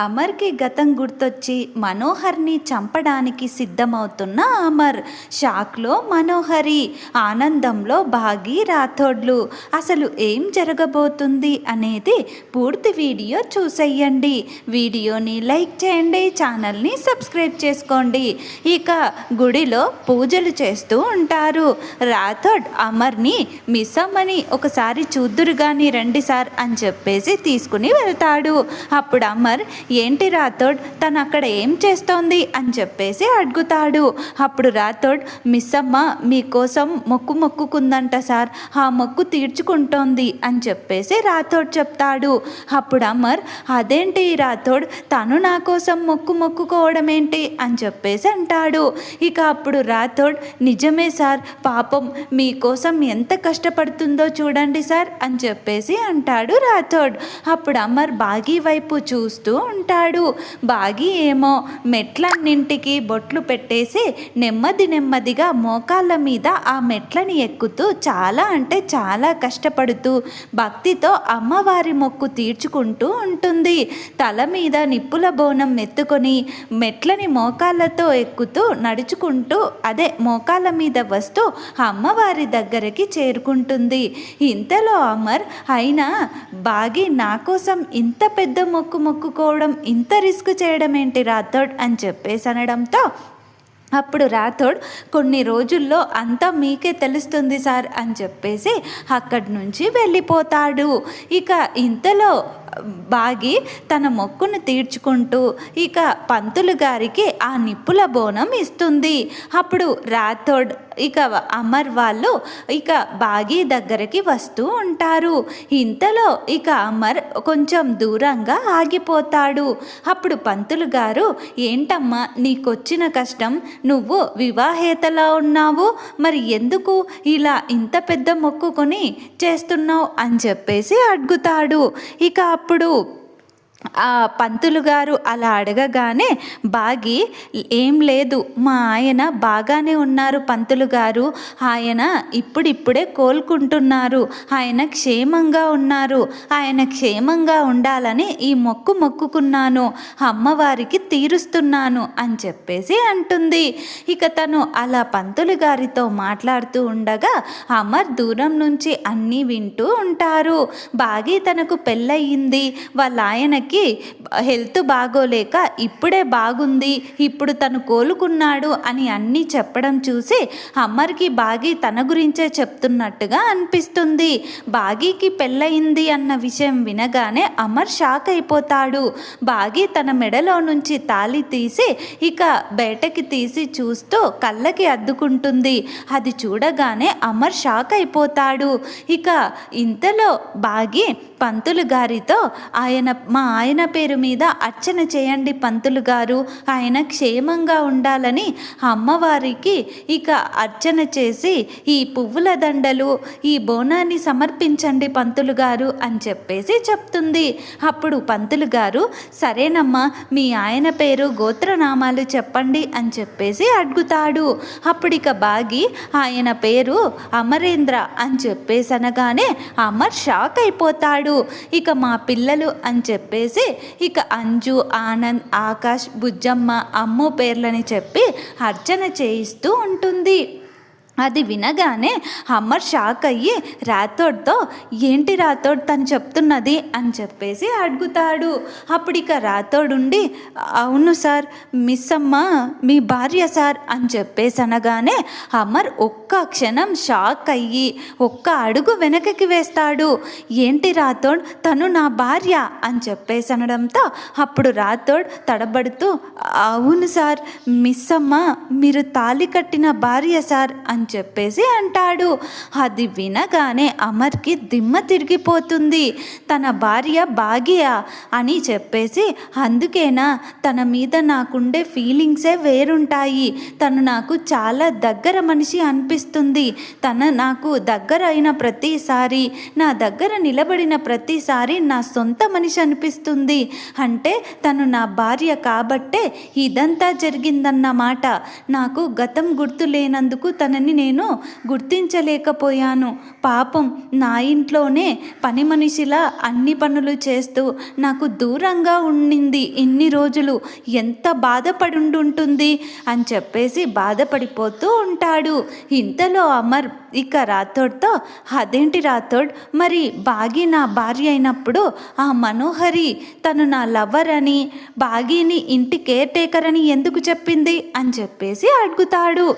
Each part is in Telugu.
అమర్కి గతం గుర్తొచ్చి మనోహర్ని చంపడానికి సిద్ధమవుతున్న అమర్. షాక్లో మనోహరి, ఆనందంలో భాగి, రాథోడ్లు. అసలు ఏం జరగబోతుంది అనేది పూర్తి వీడియో చూసేయండి. వీడియోని లైక్ చేయండి, ఛానల్ని సబ్స్క్రైబ్ చేసుకోండి. ఇక గుడిలో పూజలు చేస్తూ ఉంటారు. రాథోడ్ అమర్ని మిస్ అమ్మని ఒకసారి చూద్దురు గాని రండి సార్ అని చెప్పేసి తీసుకుని వెళ్తాడు. అప్పుడు అమర్, ఏంటి రాథోడ్, తను అక్కడ ఏం చేస్తోంది అని చెప్పేసి అడుగుతాడు. అప్పుడు రాథోడ్, మిస్ అమ్మ మీకోసం మొక్కుకుందంట సార్, ఆ మొక్కు తీర్చుకుంటోంది అని చెప్పేసి రాథోడ్ చెప్తాడు. అప్పుడు అమర్, అదేంటి రాథోడ్, తను నా కోసం మొక్కుకోవడం ఏంటి అని చెప్పేసి అంటాడు. ఇక అప్పుడు రాథోడ్, నిజమే సార్, పాపం మీకోసం ఎంత కష్టపడుతుందో చూడండి సార్ అని చెప్పేసి అంటాడు రాథోడ్. అప్పుడు అమర్ బాగీ వైపు చూస్తూ ఉంటాడు. బాగీ ఏమో మెట్లన్నింటికి బొట్లు పెట్టేసి నెమ్మదిగా మోకాళ్ళ మీద ఆ మెట్లని ఎక్కుతూ చాలా అంటే చాలా కష్టపడుతూ భక్తితో అమ్మవారి మొక్కు తీర్చుకుంటూ ఉంటుంది. తల మీద నిప్పుల బోనం ఎత్తుకొని మెట్లని మోకాళ్ళతో ఎక్కుతూ నడుచుకుంటూ మోకాళ్ళ మీద వస్తూ అమ్మవారి దగ్గరికి చేరుకుంటుంది. ఇంతలో అమర్, అయినా బాగి నా కోసం ఇంత పెద్ద మొక్కుకోవడం, ఇంత రిస్క్ చేయడం ఏంటి రాథోడ్ అని చెప్పేసి అనడంతో అప్పుడు రాథోడ్, కొన్ని రోజుల్లో అంతా మీకే తెలుస్తుంది సార్ అని చెప్పేసి అక్కడి నుంచి వెళ్ళిపోతాడు. ఇక ఇంతలో బాగి తన మొక్కును తీర్చుకుంటూ ఇక పంతులు గారికి ఆ నిప్పుల బోనం ఇస్తుంది. అప్పుడు రాథోడ్ ఇక అమర్ వాళ్ళు ఇక బాగి దగ్గరికి వస్తూ ఉంటారు. ఇంతలో ఇక అమర్ కొంచెం దూరంగా ఆగిపోతాడు. అప్పుడు పంతులు గారు, ఏంటమ్మా నీకొచ్చిన కష్టం, నువ్వు వివాహేతలా ఉన్నావు, మరి ఎందుకు ఇలా ఇంత పెద్ద మొక్కుకొని చేస్తున్నావు అని చెప్పేసి అడుగుతాడు. ఇక అప్పుడు ఆ పంతులు గారు అలా అడగగానే బాగి, ఏం లేదు, మా ఆయన బాగానే ఉన్నారు పంతులు గారు, ఆయన ఇప్పుడిప్పుడే కోలుకుంటున్నారు, ఆయన క్షేమంగా ఉన్నారు, ఆయన క్షేమంగా ఉండాలని ఈ మొక్కుకున్నాను, అమ్మవారికి తీరుస్తున్నాను అని చెప్పేసి అంటుంది. ఇక తను అలా పంతులు గారితో మాట్లాడుతూ ఉండగా అమర్ దూరం నుంచి అన్నీ వింటూ ఉంటారు. బాగి తనకు పెళ్ళయింది, వాళ్ళ ఆయనకి హెల్త్ బాగోలేక ఇప్పుడే బాగుంది, ఇప్పుడు తను కోలుకున్నాడు అని అన్నీ చెప్పడం చూసి అమర్కి బాగి తన గురించే చెప్తున్నట్టుగా అనిపిస్తుంది. బాగీకి పెళ్ళయింది అన్న విషయం వినగానే అమర్ షాక్ అయిపోతాడు. బాగి తన మెడలో నుంచి తాళి తీసి ఇక బయటకి తీసి చూస్తూ కళ్ళకి అద్దుకుంటుంది. అది చూడగానే అమర్ షాక్ అయిపోతాడు. ఇక ఇంతలో బాగి పంతులు గారితో, మా ఆయన పేరు మీద అర్చన చేయండి పంతులు గారు, ఆయన క్షేమంగా ఉండాలని అమ్మవారికి ఇక అర్చన చేసి ఈ పువ్వుల దండలు, ఈ బోనాన్ని సమర్పించండి పంతులు గారు అని చెప్పేసి చెప్తుంది. అప్పుడు పంతులు గారు, సరేనమ్మా, మీ ఆయన పేరు గోత్రనామాలు చెప్పండి అని చెప్పేసి అడుగుతాడు. అప్పుడు ఇక బాగి ఆయన పేరు అమరేంద్ర అని చెప్పేసి అనగానే అమర్ షాక్ అయిపోతాడు. ఇక మా పిల్లలు అని చెప్పేసి ఇక అంజు, ఆనంద్, ఆకాష్, బుజ్జమ్మ, అమ్ము పేర్లని చెప్పి అర్చన చేయిస్తూ ఉంటుంది. అది వినగానే అమర్ షాక్ అయ్యి రాథోడ్తో, ఏంటి రాథోడ్ తను చెప్తున్నది అని చెప్పేసి అడుగుతాడు. అప్పుడు ఇక రాథోడ్ ఉండి, అవును సార్, మిస్ అమ్మ మీ భార్య సార్ అని చెప్పేసి అనగానే అమర్ ఒక్క క్షణం షాక్ అయ్యి ఒక్క అడుగు వెనకకి వేస్తాడు. ఏంటి రాథోడ్, తను నా భార్య అని చెప్పేసి అనడంతో అప్పుడు రాథోడ్ తడబడుతూ, అవును సార్, మిస్ అమ్మ మీరు తాళి కట్టిన భార్య సార్ అని చెప్పేసి అంటాడు. అది వినగానే అమర్కి దిమ్మ తిరిగిపోతుంది. తన భార్య భాగ్య అని చెప్పేసి, అందుకేనా తన మీద నాకుండే ఫీలింగ్సే వేరుంటాయి, తను నాకు చాలా దగ్గర మనిషి అనిపిస్తుంది, తన నాకు దగ్గర అయిన ప్రతిసారి, నా దగ్గర నిలబడిన ప్రతిసారి నా సొంత మనిషి అనిపిస్తుంది, అంటే తను నా భార్య కాబట్టే ఇదంతా జరిగిందన్నమాట, నాకు గతం గుర్తు లేనందుకు తనని నేను గుర్తించలేకపోయాను. పాపం నా ఇంట్లోనే పని మనిషిలా అన్ని పనులు చేస్తూ నాకు దూరంగా ఉండింది ఇన్ని రోజులు, ఎంత బాధపడుంటుంది అని చెప్పేసి బాధపడిపోతూ ఉంటాడు. ఇంతలో అమర్ ఇక రాథోడ్తో, అదేంటి రాథోడ్, మరి బాగి నా భార్య అయినప్పుడు ఆ మనోహరి తను నా లవర్ అని, బాగీని ఇంటి కేర్ టేకర్ అని ఎందుకు చెప్పింది అని చెప్పేసి అడుగుతాడు.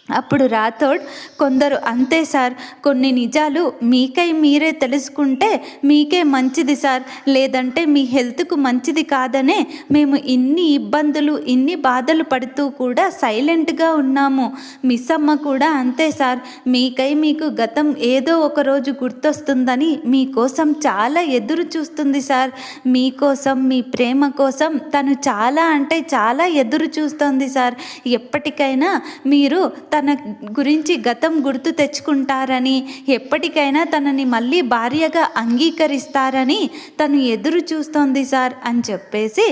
అప్పుడు రాథోడ్, కొందరు అంతే సార్, కొన్ని నిజాలు మీకై మీరే తెలుసుకుంటే మీకే మంచిది సార్, లేదంటే మీ హెల్త్కు మంచిది కాదనే మేము ఇన్ని ఇబ్బందులు ఇన్ని బాధలు పడుతూ కూడా సైలెంట్గా ఉన్నాము. మిస్ అమ్మ కూడా అంతే సార్, మీకై మీకు గతం ఏదో ఒకరోజు గుర్తొస్తుందని మీకోసం చాలా ఎదురు చూస్తుంది సార్. మీకోసం మీ ప్రేమ కోసం తను చాలా అంటే చాలా ఎదురు చూస్తుంది సార్. ఎప్పటికైనా మీరు తన గురించి గతం గుర్తు తెచ్చుకుంటారని, ఎప్పటికైనా తనని మళ్ళీ భార్యగా అంగీకరిస్తారని తను ఎదురు చూస్తోంది సార్ అని చెప్పేసి,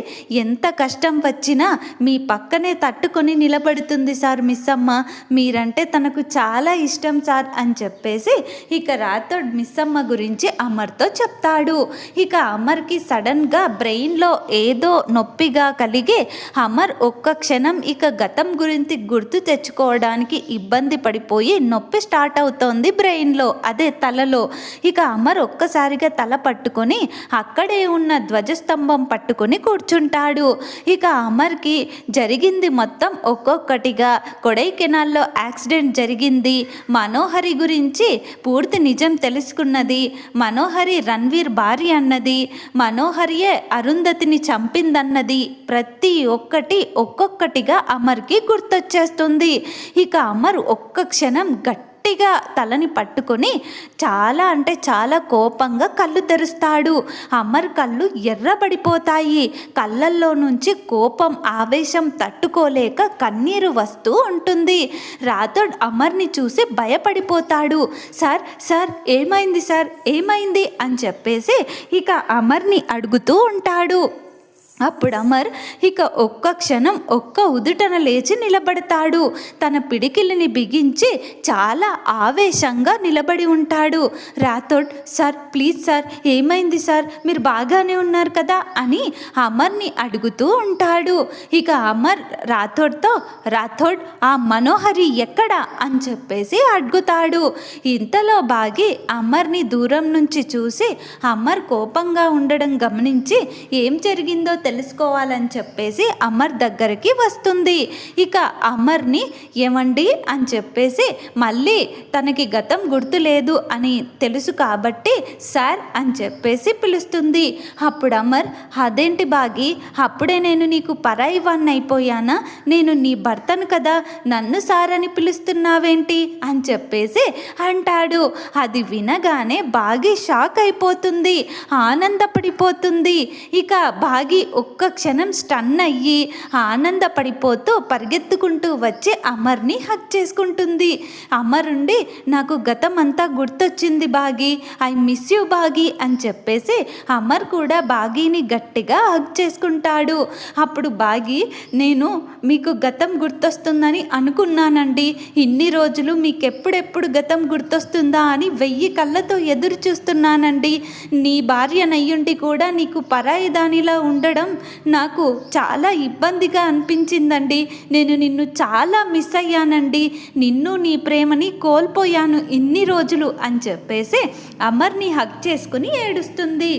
ఎంత కష్టం వచ్చినా మీ పక్కనే తట్టుకొని నిలబడుతుంది సార్ మిస్ అమ్మ, మీరంటే తనకు చాలా ఇష్టం సార్ అని చెప్పేసి ఇక రాథోడ్ మిస్ అమ్మ గురించి అమర్తో చెప్తాడు. ఇక అమర్కి సడన్గా బ్రెయిన్లో ఏదో నొప్పిగా కలిగి అమర్ ఒక్క క్షణం ఇక గతం గురించి గుర్తు తెచ్చుకోవడానికి ఇబ్బంది పడిపోయి నొప్పి స్టార్ట్ అవుతోంది బ్రెయిన్లో, అదే తలలో. ఇక అమర్ ఒక్కసారిగా తల పట్టుకొని అక్కడే ఉన్న ధ్వజస్తంభం పట్టుకొని కూర్చుంటాడు. ఇక అమర్కి జరిగింది మొత్తం ఒక్కొక్కటిగా, కొడైకెనాల్లో యాక్సిడెంట్ జరిగింది, మనోహరి గురించి పూర్తి నిజం తెలుసుకున్నది, మనోహరి రణ్వీర్ భార్య అన్నది, మనోహరియే అరుంధతిని చంపిందన్నది, ప్రతి ఒక్కటి ఒక్కొక్కటిగా అమర్కి గుర్తొచ్చేస్తుంది. ఇక అమర్ ఒక్క క్షణం గట్టిగా తలని పట్టుకొని చాలా అంటే చాలా కోపంగా కళ్ళు తెరుస్తాడు. అమర్ కళ్ళు ఎర్రబడిపోతాయి, కళ్ళల్లో నుంచి కోపం ఆవేశం తట్టుకోలేక కన్నీరు వస్తూ ఉంటుంది. రాథోడ్ అమర్ని చూసి భయపడిపోతాడు. సార్ సార్ ఏమైంది సార్, ఏమైంది అని చెప్పేసి ఇక అమర్ని అడుగుతూ ఉంటాడు. అప్పుడు అమర్ ఇక ఒక్క క్షణం ఒక్క ఉదుటన లేచి నిలబడతాడు. తన పిడికిలిని బిగించి చాలా ఆవేశంగా నిలబడి ఉంటాడు. రాథోడ్, సార్ ప్లీజ్ సార్, ఏమైంది సార్, మీరు బాగానే ఉన్నారు కదా అని అమర్ని అడుగుతూ ఉంటాడు. ఇక అమర్ రాథోడ్తో, రాథోడ్ ఆ మనోహరి ఎక్కడా అని చెప్పేసి అడుగుతాడు. ఇంతలో బాగి అమర్ని దూరం నుంచి చూసి అమర్ కోపంగా ఉండడం గమనించి ఏం జరిగిందో తెలుసుకోవాలని చెప్పేసి అమర్ దగ్గరికి వస్తుంది. ఇక అమర్ని ఏమండి అని చెప్పేసి, మళ్ళీ తనకి గతం గుర్తు లేదు అని తెలుసు కాబట్టి సార్ అని చెప్పేసి పిలుస్తుంది. అప్పుడు అమర్, అదేంటి బాగి, అప్పుడే నేను నీకు పరాయి వాణ్ణి అయిపోయానా, నేను నీ భర్తను కదా, నన్ను సార్ అని పిలుస్తున్నావేంటి అని చెప్పేసి అంటాడు. అది వినగానే బాగి షాక్ అయిపోతుంది, ఆనందపడిపోతుంది. ఇక బాగి ఒక్క క్షణం స్టన్ అయ్యి ఆనందపడిపోతూ పరిగెత్తుకుంటూ వచ్చి అమర్ని హగ్ చేసుకుంటుంది. అమర్ ఉండి, నాకు గతం అంతా గుర్తొచ్చింది బాగి, ఐ మిస్ యూ బాగి అని చెప్పేసి అమర్ కూడా బాగీని గట్టిగా హగ్ చేసుకుంటాడు. అప్పుడు బాగి, నేను మీకు గతం గుర్తొస్తుందని అనుకున్నానండి, ఇన్ని రోజులు మీకెప్పుడెప్పుడు గతం గుర్తొస్తుందా అని 1000 కళ్ళతో ఎదురు చూస్తున్నానండి. నీ భార్య నయ్యుండి కూడా నీకు పరాయి దానిలా ఉండడం నాకు చాలా ఇబ్బందిగా అనిపించిందండి. నేను నిన్ను చాలా మిస్ అయ్యానండి, నిన్ను నీ ప్రేమని కోల్పోయాను ఇన్ని రోజులు అని చెప్పేసి అమర్ని హగ్ చేసుకుని ఏడుస్తుంది.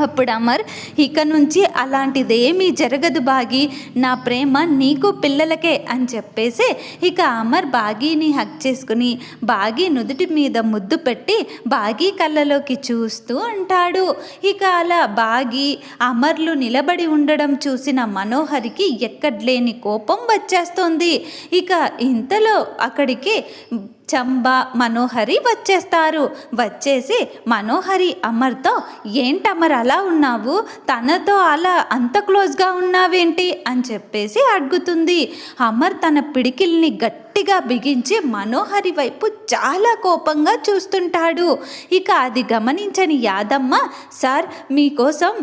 అప్పుడు అమర్, ఇక నుంచి అలాంటిదేమీ జరగదు బాగి, నా ప్రేమ నీకు పిల్లలకే అని చెప్పేసి ఇక అమర్ బాగీని హగ్ చేసుకుని బాగి నుదుటి మీద ముద్దు పెట్టి బాగి కళ్ళలోకి చూస్తూ ఉంటాడు. ఇక అలా బాగి అమర్లు నిలబడి ఉండడం చూసిన మనోహరికి ఎక్కడ్లేని కోపం వచ్చేస్తుంది. ఇక ఇంతలో అక్కడికి చంబా మనోహరి వచ్చేస్తారు. వచ్చేసి మనోహరి అమర్తో, ఏంటమర్ అలా ఉన్నావు, తనతో అలా అంత క్లోజ్గా ఉన్నావేంటి అని చెప్పేసి అడుగుతుంది. అమర్ తన పిడికిల్ని గట్టి గట్టిగా బిగించి మనోహరి వైపు చాలా కోపంగా చూస్తుంటాడు. ఇక అది గమనించని యాదమ్మ, సార్ మీకోసం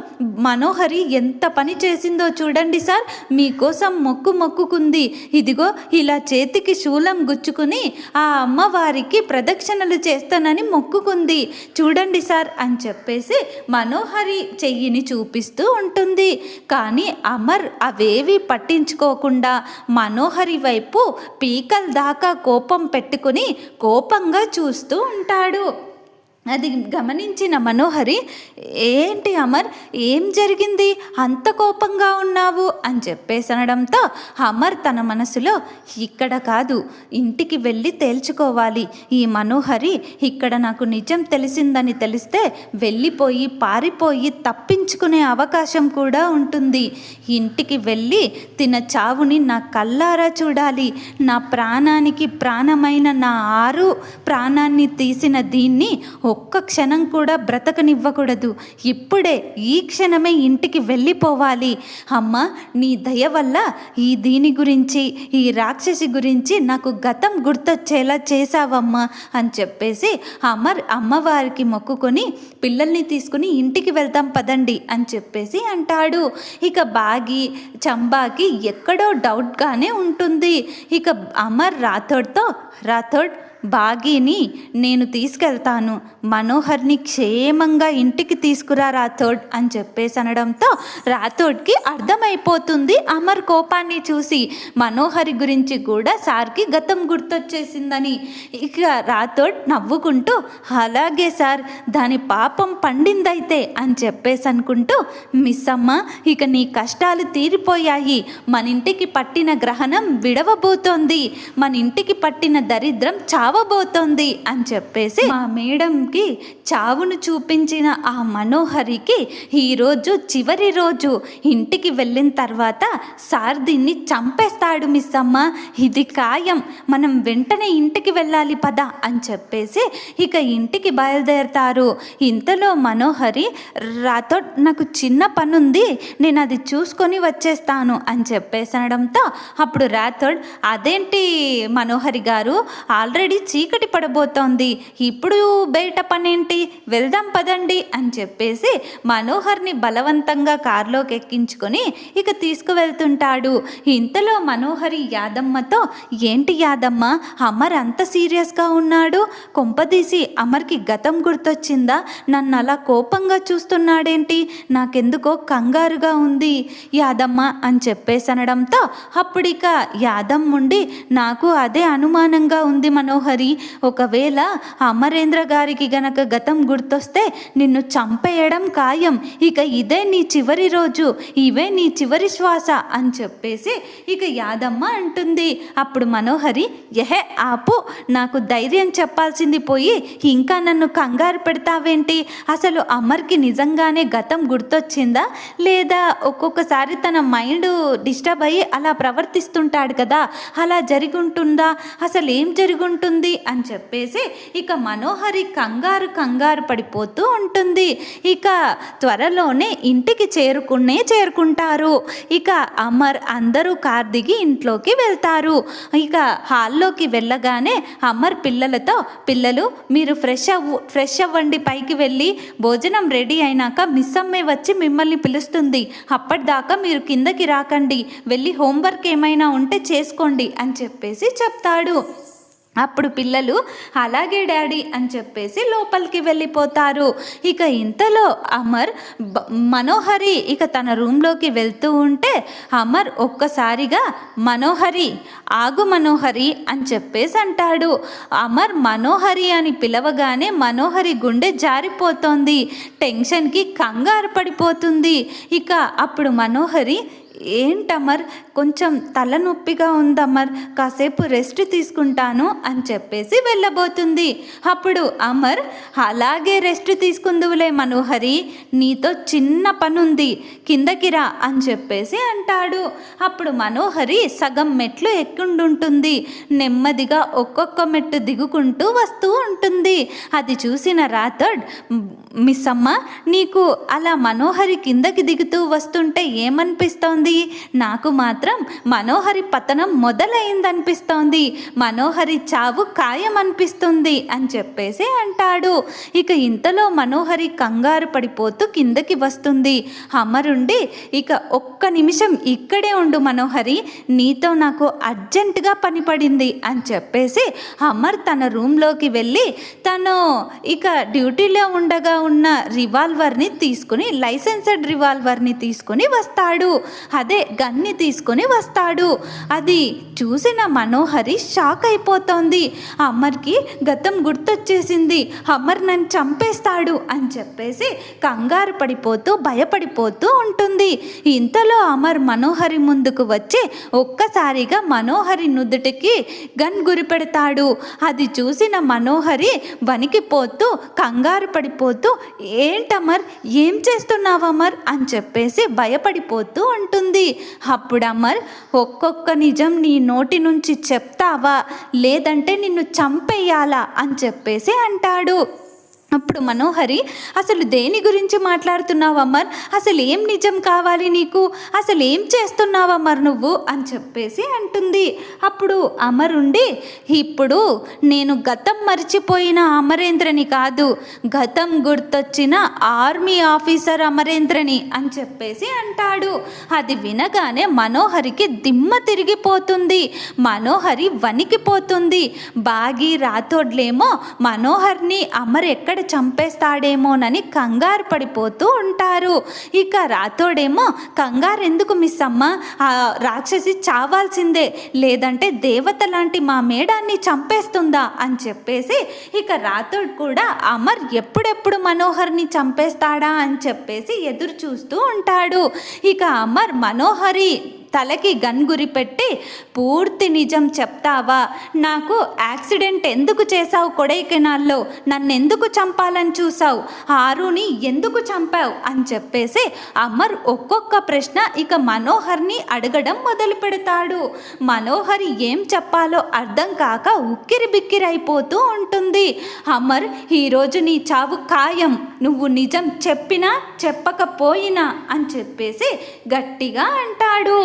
మనోహరి ఎంత పని చేసిందో చూడండి సార్, మీకోసం మొక్కుకుంది, ఇదిగో ఇలా చేతికి శూలం గుచ్చుకుని ఆ అమ్మవారికి ప్రదక్షిణలు చేస్తానని మొక్కుకుంది చూడండి సార్ అని చెప్పేసి మనోహరి చెయ్యిని చూపిస్తూ ఉంటుంది. కానీ అమర్ అవేవి పట్టించుకోకుండా మనోహరి వైపు పీకల దాకా కోపం పెట్టుకుని కోపంగా చూస్తూ ఉంటాడు. అది గమనించిన మనోహరి, ఏంటి అమర్, ఏం జరిగింది, అంత కోపంగా ఉన్నావు అని చెప్పేసి అనడంతో అమర్ తన మనసులో, ఇక్కడ కాదు ఇంటికి వెళ్ళి తేల్చుకోవాలి, ఈ మనోహరి ఇక్కడ నాకు నిజం తెలిసిందని తెలిస్తే వెళ్ళిపోయి పారిపోయి తప్పించుకునే అవకాశం కూడా ఉంటుంది. ఇంటికి వెళ్ళి తిన చావుని నా కల్లారా చూడాలి. నా ప్రాణానికి ప్రాణమైన నా ఆరు ప్రాణాన్ని తీసిన దీన్ని ఒక్క క్షణం కూడా బ్రతకనివ్వకూడదు. ఇప్పుడే ఈ క్షణమే ఇంటికి వెళ్ళిపోవాలి. అమ్మ, నీ దయ వల్ల దీని గురించి, ఈ రాక్షసి గురించి నాకు గతం గుర్తొచ్చేలా చేశావమ్మా అని చెప్పేసి అమర్ అమ్మవారికి మొక్కుకొని పిల్లల్ని తీసుకుని ఇంటికి వెళ్తాం పదండి అని చెప్పేసి అంటాడు. ఇక బాగి చంబాకి ఎక్కడో డౌట్గానే ఉంటుంది. ఇక అమర్ రాథోడ్ బాగీని నేను తీసుకెళ్తాను, మనోహర్ని క్షేమంగా ఇంటికి తీసుకురా రాథోడ్ అని చెప్పేసి అనడంతో రాథోడ్కి అర్థమైపోతుంది అమర్ కోపాన్ని చూసి మనోహరి గురించి కూడా సార్కి గతం గుర్తొచ్చేసిందని. ఇక రాథోడ్ నవ్వుకుంటూ, అలాగే సార్, దాని పాపం పండిందైతే అని చెప్పేసి అనుకుంటూ, మిస్ అమ్మ ఇక నీ కష్టాలు తీరిపోయాయి, మన ఇంటికి పట్టిన గ్రహణం విడవబోతోంది, మన ఇంటికి పట్టిన దరిద్రం చావబోతోంది అని చెప్పేసి మా మేడంకి చావును చూపించిన ఆ మనోహరికి ఈరోజు చివరి రోజు, ఇంటికి వెళ్ళిన తర్వాత సార్ దీన్ని చంపేస్తాడు మిస్ అమ్మ, ఇది ఖాయం, మనం వెంటనే ఇంటికి వెళ్ళాలి పద అని చెప్పేసి ఇక ఇంటికి బయలుదేరతారు. ఇంతలో మనోహరి, రాథోడ్ నాకు చిన్న పనుంది, నేను అది చూసుకొని వచ్చేస్తాను అని చెప్పేసి అనడంతో అప్పుడు రాథోడ్, అదేంటి మనోహరి గారు, ఆల్రెడీ చీకటి పడబోతోంది, ఇప్పుడు బయట పనేంటి, వెళ్దాం పదండి అని చెప్పేసి మనోహర్ని బలవంతంగా కారులోకి ఎక్కించుకొని ఇక తీసుకువెళ్తుంటాడు. ఇంతలో మనోహరి యాదమ్మతో, ఏంటి యాదమ్మ, అమర్ అంత సీరియస్గా ఉన్నాడు, కొంపదీసి అమర్కి గతం గుర్తొచ్చిందా, నన్ను అలా కోపంగా చూస్తున్నాడేంటి, నాకెందుకో కంగారుగా ఉంది యాదమ్మ అని చెప్పేసి అనడంతో అప్పుడిక యాదమ్ముండి, నాకు అదే అనుమానంగా ఉంది మనోహరి, ఒకవేళ అమరేంద్ర గారికి గనక గతం గుర్తొస్తే నిన్ను చంపేయడం ఖాయం, ఇక ఇదే నీ చివరి రోజు, ఇవే నీ చివరి శ్వాస అని చెప్పేసి ఇక యాదమ్మ అంటుంది. అప్పుడు మనోహరి, ఎహే ఆపు, నాకు ధైర్యం చెప్పాల్సింది పోయి ఇంకా నన్ను కంగారు పెడతావేంటి, అసలు అమర్కి నిజంగానే గతం గుర్తొచ్చిందా, లేదా ఒక్కొక్కసారి తన మైండ్ డిస్టర్బ్ అయ్యి అలా ప్రవర్తిస్తుంటాడు కదా, అలా జరుగుంటుందా, అసలు ఏం జరుగుంటుంది అని చెప్పేసి ఇక మనోహరి కంగారు పడిపోతూ ఉంటుంది. ఇక త్వరలోనే ఇంటికి చేరుకుంటారు. ఇక అమర్ అందరూ కార్ దిగి ఇంట్లోకి వెళ్తారు. ఇక హాల్లోకి వెళ్ళగానే అమర్ పిల్లలతో, పిల్లలు మీరు ఫ్రెష్ అవ్వండి, పైకి వెళ్ళి భోజనం రెడీ అయినాక మిస్ అమ్మే వచ్చి మిమ్మల్ని పిలుస్తుంది, అప్పటిదాకా మీరు కిందకి రాకండి, వెళ్ళి హోంవర్క్ ఏమైనా ఉంటే చేసుకోండి అని చెప్పేసి చెప్తాడు. అప్పుడు పిల్లలు అలాగే డాడీ అని చెప్పేసి లోపలికి వెళ్ళిపోతారు. ఇక ఇంతలో అమర్ మనోహరి ఇక తన రూమ్లోకి వెళ్తూ ఉంటే అమర్ ఒక్కసారిగా, మనోహరి ఆగు మనోహరి అని చెప్పేసి అంటాడు. అమర్ మనోహరి అని పిలవగానే మనోహరి గుండె జారిపోతోంది, టెన్షన్కి కంగారు పడిపోతుంది. ఇక అప్పుడు మనోహరి, ఏంటమర్, కొంచెం తలనొప్పిగా ఉందమర్, కాసేపు రెస్ట్ తీసుకుంటాను అని చెప్పేసి వెళ్ళబోతుంది. అప్పుడు అమర్, అలాగే రెస్ట్ తీసుకుందువులే మనోహరి, నీతో చిన్న పనుంది, కిందకి రా అని చెప్పేసి అంటాడు. అప్పుడు మనోహరి సగం మెట్లు ఎక్కుండుంటుంది, నెమ్మదిగా ఒక్కొక్క మెట్టు దిగుకుంటూ వస్తూ ఉంటుంది. అది చూసిన రాథోడ్, మిస్ అమ్మ నీకు అలా మనోహరి కిందకి దిగుతూ వస్తుంటే ఏమనిపిస్తోంది అనిపిస్తోంది. నాకు మాత్రం మనోహరి పతనం మొదలైందనిపిస్తోంది. మనోహరి చావు ఖాయం అనిపిస్తుంది అని చెప్పేసి అంటాడు. ఇక ఇంతలో మనోహరి కంగారు పడిపోతూ కిందకి వస్తుంది. అమరుండి ఇక ఒక్క నిమిషం ఇక్కడే ఉండు మనోహరి, నీతో నాకు అర్జెంటుగా పని పడింది అని చెప్పేసి అమర్ తన రూమ్లోకి వెళ్ళి తను ఇక డ్యూటీలో ఉండగా ఉన్న రివాల్వర్ని తీసుకుని, లైసెన్స్డ్ రివాల్వర్ని తీసుకుని వస్తాడు. అదే గన్ని తీసుకుని వస్తాడు. అది చూసిన మనోహరి షాక్ అయిపోతోంది. అమర్కి గతం గుర్తొచ్చేసింది. అమర్ నన్ను చంపేస్తాడు అని చెప్పేసి కంగారు పడిపోతూ భయపడిపోతూ ఉంటుంది. ఇంతలో అమర్ మనోహరి ముందుకు వచ్చి ఒక్కసారిగా మనోహరి నుదుటికి గన్ గురిపెడతాడు. అది చూసిన మనోహరి వణికిపోతూ కంగారు పడిపోతూ ఏంటమర్, ఏం చేస్తున్నావు అమర్ అని చెప్పేసి భయపడిపోతూ ఉంటుంది. అప్పుడు అమర్, ఒక్కొక్క నిజం నీ నోటి నుంచి చెప్తావా లేదంటే నిన్ను చంపేయాలా అని చెప్పేసి అంటాడు. అప్పుడు మనోహరి, అసలు దేని గురించి మాట్లాడుతున్నావు అమర్, అసలు ఏం నిజం కావాలి నీకు, అసలు ఏం చేస్తున్నావు అమర్ నువ్వు అని చెప్పేసి అంటుంది. అప్పుడు అమర్ ఉండి, ఇప్పుడు నేను గతం మర్చిపోయిన అమరేంద్రని కాదు, గతం గుర్తొచ్చిన ఆర్మీ ఆఫీసర్ అమరేంద్రని అని చెప్పేసి అంటాడు. అది వినగానే మనోహరికి దిమ్మ తిరిగిపోతుంది. మనోహరి వణికిపోతుంది. బాగి రాథోడ్లేమో మనోహర్ని అమర్ ఎక్కడ చంపేస్తాడేమోనని కంగారు పడిపోతూ ఉంటారు. ఇక రాథోడేమో, కంగారు ఎందుకు మిస్ అమ్మ, ఆ రాక్షసి చావాల్సిందే, లేదంటే దేవత లాంటి మా మేడాన్ని చంపేస్తుందా అని చెప్పేసి ఇక రాథోడ్ కూడా అమర్ ఎప్పుడెప్పుడు మనోహర్ని చంపేస్తాడా అని చెప్పేసి ఎదురు చూస్తూ ఉంటాడు. ఇక అమర్ మనోహరి తలకి గన్ గురిపెట్టి, పూర్తి నిజం చెప్తావా, నాకు యాక్సిడెంట్ ఎందుకు చేశావు కొడైకెనాల్లో, నన్ను ఎందుకు చంపాలని చూసావు, ఆరుని ఎందుకు చంపావు అని చెప్పేసి అమర్ ఒక్కొక్క ప్రశ్న ఇక మనోహర్ని అడగడం మొదలు పెడతాడు. మనోహరి ఏం చెప్పాలో అర్థం కాక ఉక్కిరి బిక్కిరి అయిపోతూ ఉంటుంది. అమర్, ఈరోజు నీ చావు ఖాయం, నువ్వు నిజం చెప్పినా చెప్పకపోయినా అని చెప్పేసి గట్టిగా అంటాడు.